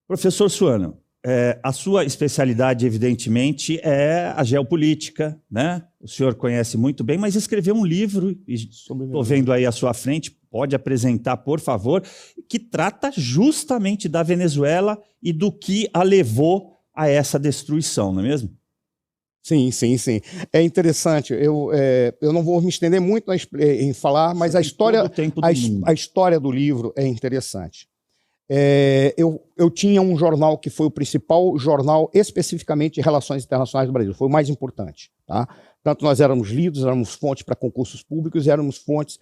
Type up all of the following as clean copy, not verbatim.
Professor Suano, a sua especialidade, evidentemente, é a geopolítica, né? O senhor conhece muito bem, mas escreveu um livro, estou vendo aí à sua frente, pode apresentar, por favor, que trata justamente da Venezuela e do que a levou a essa destruição, não é mesmo? Sim, sim, sim. É interessante. Eu não vou me estender muito em falar, mas a história do livro é interessante. Eu tinha um jornal que foi o principal jornal especificamente de relações internacionais do Brasil, foi o mais importante. Tá? Tanto nós éramos lidos, éramos fontes para concursos públicos e éramos fontes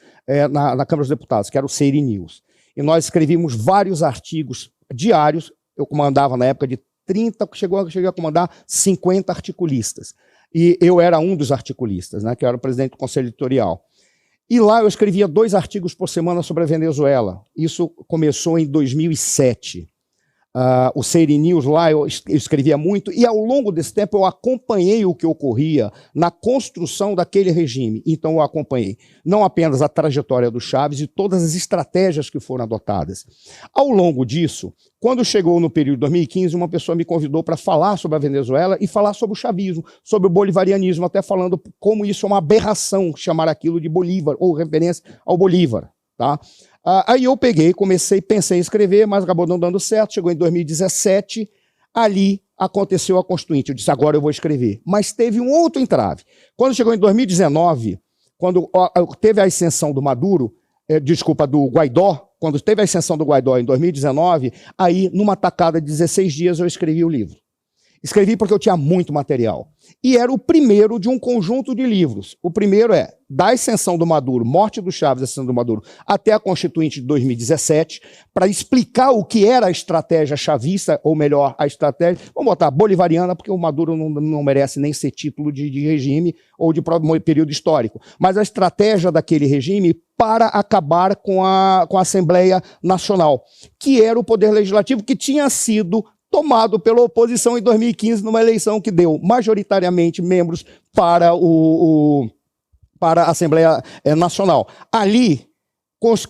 na Câmara dos Deputados, que era o Seiri News. E nós escrevíamos vários artigos diários, eu comandava na época de 30, cheguei a comandar 50 articulistas. E eu era um dos articulistas, né, que eu era o presidente do Conselho Editorial. E lá eu escrevia 2 artigos por semana sobre a Venezuela. Isso começou em 2007. O Seiri News lá eu escrevia muito, e ao longo desse tempo eu acompanhei o que ocorria na construção daquele regime. Então eu acompanhei não apenas a trajetória do Chávez e todas as estratégias que foram adotadas. Ao longo disso, quando chegou no período de 2015, uma pessoa me convidou para falar sobre a Venezuela e falar sobre o chavismo, sobre o bolivarianismo, até falando como isso é uma aberração, chamar aquilo de Bolívar, ou referência ao Bolívar. Tá? Aí eu pensei em escrever, mas acabou não dando certo. Chegou em 2017, ali aconteceu a Constituinte. Eu disse, agora eu vou escrever. Mas teve um outro entrave. Quando chegou em 2019, quando teve a ascensão do do Guaidó, quando teve a ascensão do Guaidó em 2019, aí, numa tacada de 16 dias, eu escrevi o livro. Escrevi porque eu tinha muito material. E era o primeiro de um conjunto de livros. O primeiro é da ascensão do Maduro, morte do Chávez, ascensão do Maduro, até a Constituinte de 2017, para explicar o que era a estratégia chavista, ou melhor, a estratégia, vamos botar bolivariana, porque o Maduro não merece nem ser título de regime ou de período histórico, mas a estratégia daquele regime para acabar com a Assembleia Nacional, que era o poder legislativo que tinha sido tomado pela oposição em 2015, numa eleição que deu majoritariamente membros para a Assembleia Nacional. Ali,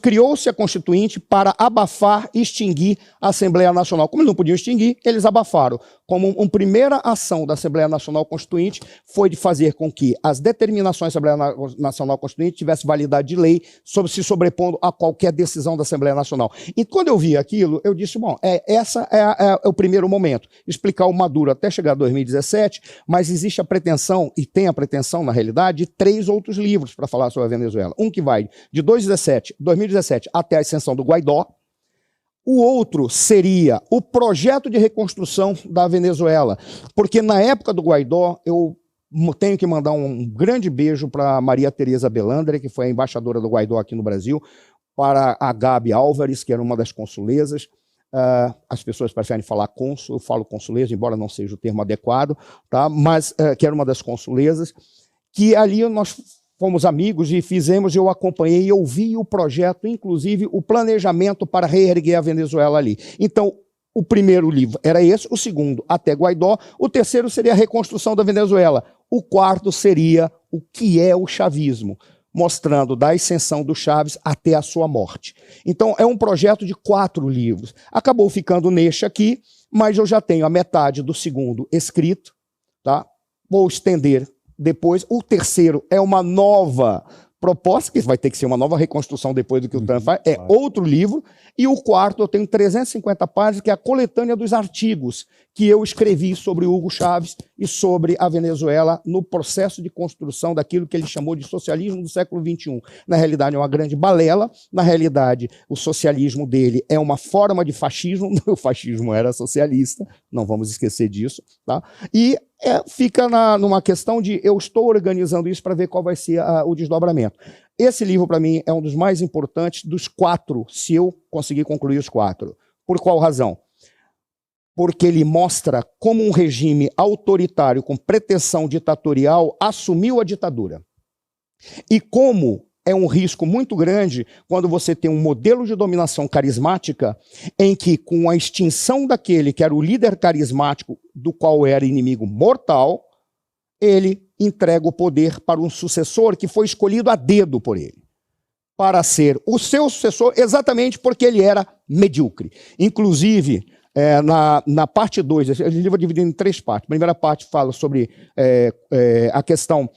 criou-se a Constituinte para abafar e extinguir a Assembleia Nacional. Como eles não podiam extinguir, eles abafaram. Como uma primeira ação da Assembleia Nacional Constituinte foi de fazer com que as determinações da Assembleia Nacional Constituinte tivessem validade de lei, se sobrepondo a qualquer decisão da Assembleia Nacional. E quando eu vi aquilo, eu disse, bom, essa é o primeiro momento. Explicar o Maduro até chegar a 2017, mas existe a pretensão, e tem a pretensão, na realidade, de 3 outros livros para falar sobre a Venezuela. Um que vai de 2017 até a ascensão do Guaidó. O outro seria o projeto de reconstrução da Venezuela, porque na época do Guaidó, eu tenho que mandar um grande beijo para Maria Tereza Belandre, que foi a embaixadora do Guaidó aqui no Brasil, para a Gabi Álvares, que era uma das consulesas. As pessoas preferem falar cônsul, eu falo consuleza, embora não seja o termo adequado, tá? Mas que era uma das consulesas, que ali nós fomos amigos e eu acompanhei, eu vi o projeto, inclusive o planejamento para reerguer a Venezuela ali. Então, o primeiro livro era esse, o segundo até Guaidó, o terceiro seria a reconstrução da Venezuela, o quarto seria o que é o chavismo, mostrando da ascensão do Chávez até a sua morte. Então, é um projeto de 4 livros. Acabou ficando neste aqui, mas eu já tenho a metade do segundo escrito, tá? Vou estender depois. O terceiro é uma nova proposta, que vai ter que ser uma nova reconstrução depois do que o Trump faz, é outro livro. E o quarto, eu tenho 350 páginas, que é a coletânea dos artigos que eu escrevi sobre Hugo Chávez e sobre a Venezuela no processo de construção daquilo que ele chamou de socialismo do século XXI. Na realidade, é uma grande balela. Na realidade, o socialismo dele é uma forma de fascismo. O fascismo era socialista, não vamos esquecer disso. Tá? E fica numa questão de eu estou organizando isso para ver qual vai ser o desdobramento. Esse livro, para mim, é um dos mais importantes dos 4, se eu conseguir concluir os 4. Por qual razão? Porque ele mostra como um regime autoritário com pretensão ditatorial assumiu a ditadura. E como é um risco muito grande quando você tem um modelo de dominação carismática em que, com a extinção daquele que era o líder carismático, do qual era inimigo mortal, ele entrega o poder para um sucessor que foi escolhido a dedo por ele, para ser o seu sucessor exatamente porque ele era medíocre. Inclusive, Na parte 2, esse livro é dividido em 3 partes. A primeira parte fala sobre a questão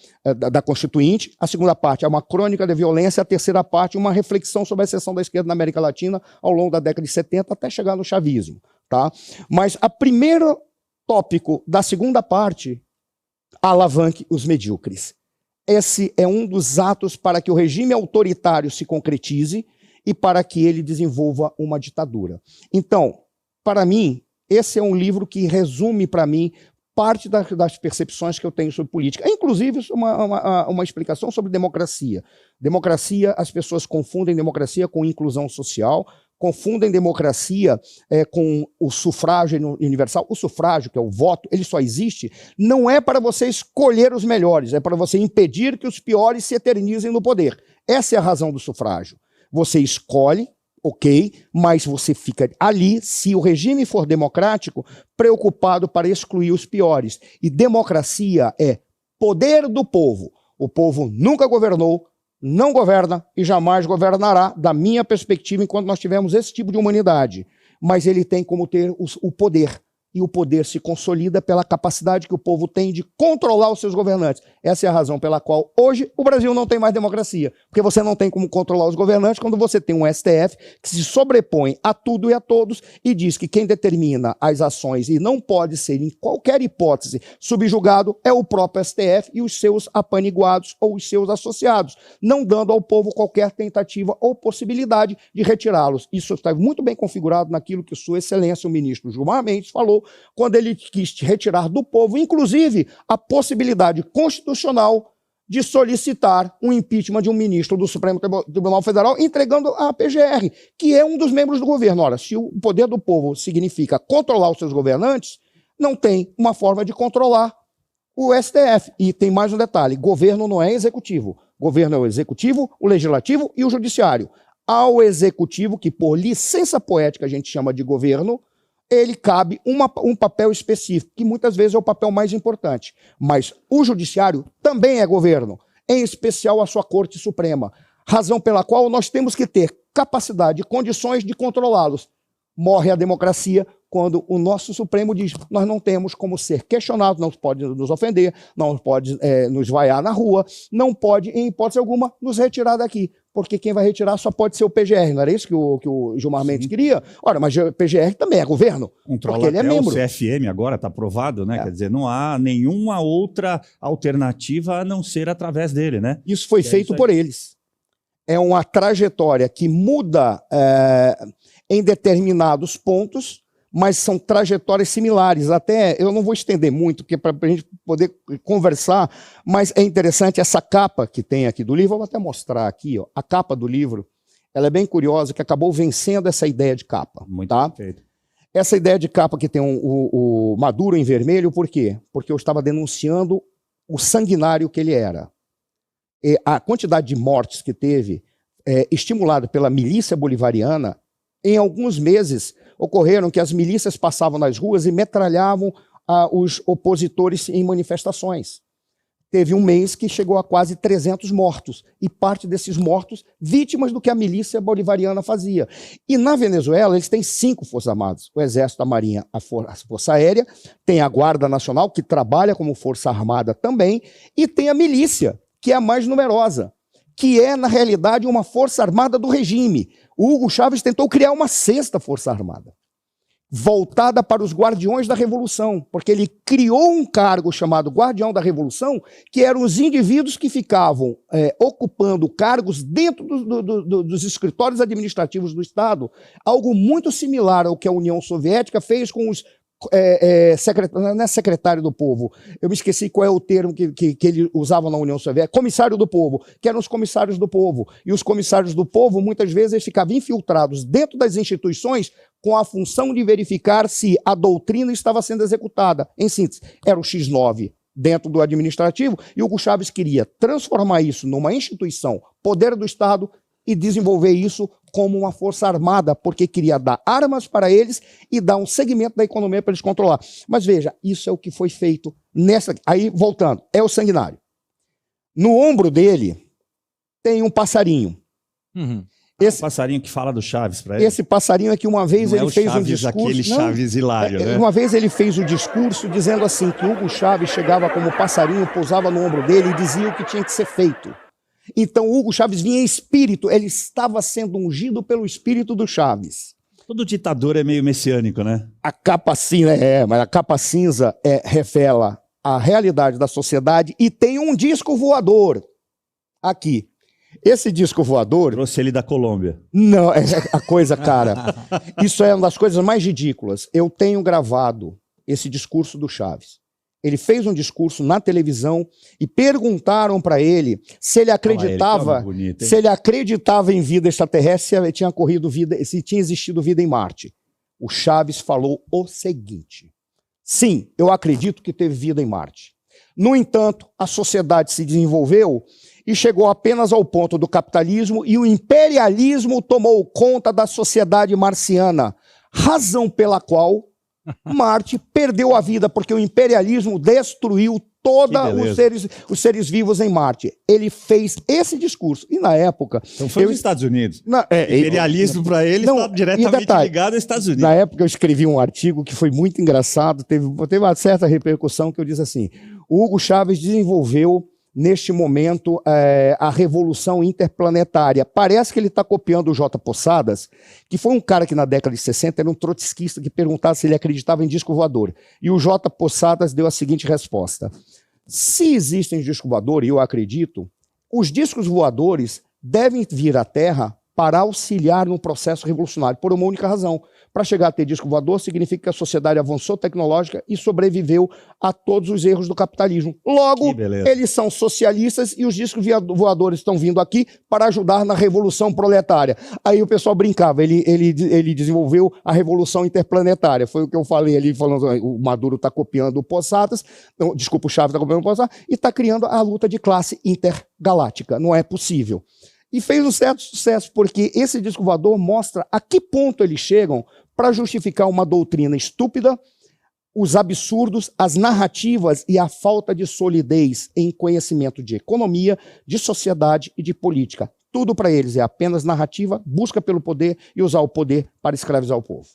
da Constituinte, a segunda parte é uma crônica da violência, a terceira parte uma reflexão sobre a ascensão da esquerda na América Latina ao longo da década de 70 até chegar no chavismo. Tá? Mas o primeiro tópico da segunda parte, alavanque os medíocres. Esse é um dos atos para que o regime autoritário se concretize e para que ele desenvolva uma ditadura. Então, para mim, esse é um livro que resume para mim parte das percepções que eu tenho sobre política. Inclusive, uma explicação sobre democracia. Democracia, as pessoas confundem democracia com inclusão social, confundem democracia com o sufrágio universal. O sufrágio, que é o voto, ele só existe, não é para você escolher os melhores, é para você impedir que os piores se eternizem no poder. Essa é a razão do sufrágio. Você escolhe, ok, mas você fica ali, se o regime for democrático, preocupado para excluir os piores. E democracia é poder do povo. O povo nunca governou, não governa e jamais governará, da minha perspectiva, enquanto nós tivermos esse tipo de humanidade. Mas ele tem como ter o poder. E o poder se consolida pela capacidade que o povo tem de controlar os seus governantes. Essa é a razão pela qual hoje o Brasil não tem mais democracia. Porque você não tem como controlar os governantes quando você tem um STF que se sobrepõe a tudo e a todos e diz que quem determina as ações e não pode ser, em qualquer hipótese, subjugado é o próprio STF e os seus apaniguados ou os seus associados, não dando ao povo qualquer tentativa ou possibilidade de retirá-los. Isso está muito bem configurado naquilo que Sua Excelência, o ministro Gilmar Mendes, falou quando ele quis retirar do povo, inclusive, a possibilidade constitucional de solicitar um impeachment de um ministro do Supremo Tribunal Federal, entregando a PGR, que é um dos membros do governo. Ora, se o poder do povo significa controlar os seus governantes, não tem uma forma de controlar o STF. E tem mais um detalhe, governo não é executivo. Governo é o executivo, o legislativo e o judiciário. Ao executivo, que por licença poética a gente chama de governo, ele cabe um papel específico, que muitas vezes é o papel mais importante. Mas o judiciário também é governo, em especial a sua Corte Suprema, razão pela qual nós temos que ter capacidade e condições de controlá-los. Morre a democracia quando o nosso Supremo diz nós não temos como ser questionados, não pode nos ofender, não pode nos vaiar na rua, não pode, em hipótese alguma, nos retirar daqui. Porque quem vai retirar só pode ser o PGR, não era isso que o Gilmar Mendes queria? Ora, mas o PGR também é governo, porque ele é membro. O CFM agora está aprovado, né? Quer dizer, não há nenhuma outra alternativa a não ser através dele, né? Isso foi feito por eles. É uma trajetória que muda em determinados pontos, mas são trajetórias similares. Até, eu não vou estender muito, porque para a gente poder conversar, mas é interessante essa capa que tem aqui do livro, eu vou até mostrar aqui, ó, a capa do livro, ela é bem curiosa, que acabou vencendo essa ideia de capa. Muito tá? Perfeito. Essa ideia de capa que tem o Maduro em vermelho, por quê? Porque eu estava denunciando o sanguinário que ele era. E a quantidade de mortes que teve, estimulada pela milícia bolivariana, em alguns meses ocorreram que as milícias passavam nas ruas e metralhavam os opositores em manifestações. Teve um mês que chegou a quase 300 mortos, e parte desses mortos vítimas do que a milícia bolivariana fazia. E na Venezuela eles têm 5 forças armadas, o Exército, a Marinha, a Força Aérea, tem a Guarda Nacional, que trabalha como força armada também, e tem a milícia, que é a mais numerosa, que é, na realidade, uma força armada do regime. O Hugo Chávez tentou criar uma 6ª força armada, voltada para os guardiões da Revolução, porque ele criou um cargo chamado Guardião da Revolução, que eram os indivíduos que ficavam ocupando cargos dentro dos escritórios administrativos do Estado, algo muito similar ao que a União Soviética fez com os não é secretário do povo, eu me esqueci qual é o termo que ele usava na União Soviética, comissário do povo, que eram os comissários do povo, e os comissários do povo muitas vezes eles ficavam infiltrados dentro das instituições com a função de verificar se a doutrina estava sendo executada. Em síntese, era o X9 dentro do administrativo, e o Hugo Chávez queria transformar isso numa instituição, poder do Estado, e desenvolver isso como uma força armada, porque queria dar armas para eles e dar um segmento da economia para eles controlar. Mas veja, isso é o que foi feito nessa... Aí, voltando, é o sanguinário. No ombro dele tem um passarinho. Esse passarinho que fala do Chaves para ele. Esse passarinho é que uma vez ele fez um discurso... Aquele Chaves hilário, né? Uma vez ele fez o discurso dizendo assim, que Hugo Chávez chegava como passarinho, pousava no ombro dele e dizia o que tinha que ser feito. Então Hugo Chávez vinha em espírito, ele estava sendo ungido pelo espírito do Chaves. Todo ditador é meio messiânico, né? A capa cinza, mas a capa cinza revela a realidade da sociedade e tem um disco voador aqui. Esse disco voador... Trouxe ele da Colômbia. Não, é a coisa, cara. Isso é uma das coisas mais ridículas. Eu tenho gravado esse discurso do Chaves. Ele fez um discurso na televisão e perguntaram para ele se ele acreditava, se ele acreditava em vida extraterrestre, se tinha corrido vida, se tinha existido vida em Marte. O Chaves falou o seguinte: sim, eu acredito que teve vida em Marte. No entanto, a sociedade se desenvolveu e chegou apenas ao ponto do capitalismo e o imperialismo tomou conta da sociedade marciana, razão pela qual Marte perdeu a vida, porque o imperialismo destruiu todos os seres vivos em Marte. Ele fez esse discurso. E na época... Então foi nos Estados Unidos. Imperialismo para ele está diretamente ligado aos Estados Unidos. Na época eu escrevi um artigo que foi muito engraçado, teve uma certa repercussão, que eu disse assim: o Hugo Chávez desenvolveu neste momento a revolução interplanetária. Parece que ele está copiando o J. Posadas, que foi um cara que na década de 60 era um trotskista que perguntava se ele acreditava em disco voador. E o J. Posadas deu a seguinte resposta: se existem discos voadores, e eu acredito, os discos voadores devem vir à Terra para auxiliar no processo revolucionário, por uma única razão. Para chegar a ter disco voador, significa que a sociedade avançou tecnológica e sobreviveu a todos os erros do capitalismo. Logo, eles são socialistas e os discos voadores estão vindo aqui para ajudar na revolução proletária. Aí o pessoal brincava, ele desenvolveu a revolução interplanetária. Foi o que eu falei ali, falando, o Maduro está copiando o Posadas, desculpa, o Chaves está copiando o Posadas, e está criando a luta de classe intergaláctica. Não é possível. E fez um certo sucesso, porque esse disco voador mostra a que ponto eles chegam para justificar uma doutrina estúpida, os absurdos, as narrativas e a falta de solidez em conhecimento de economia, de sociedade e de política. Tudo para eles é apenas narrativa, busca pelo poder e usar o poder para escravizar o povo.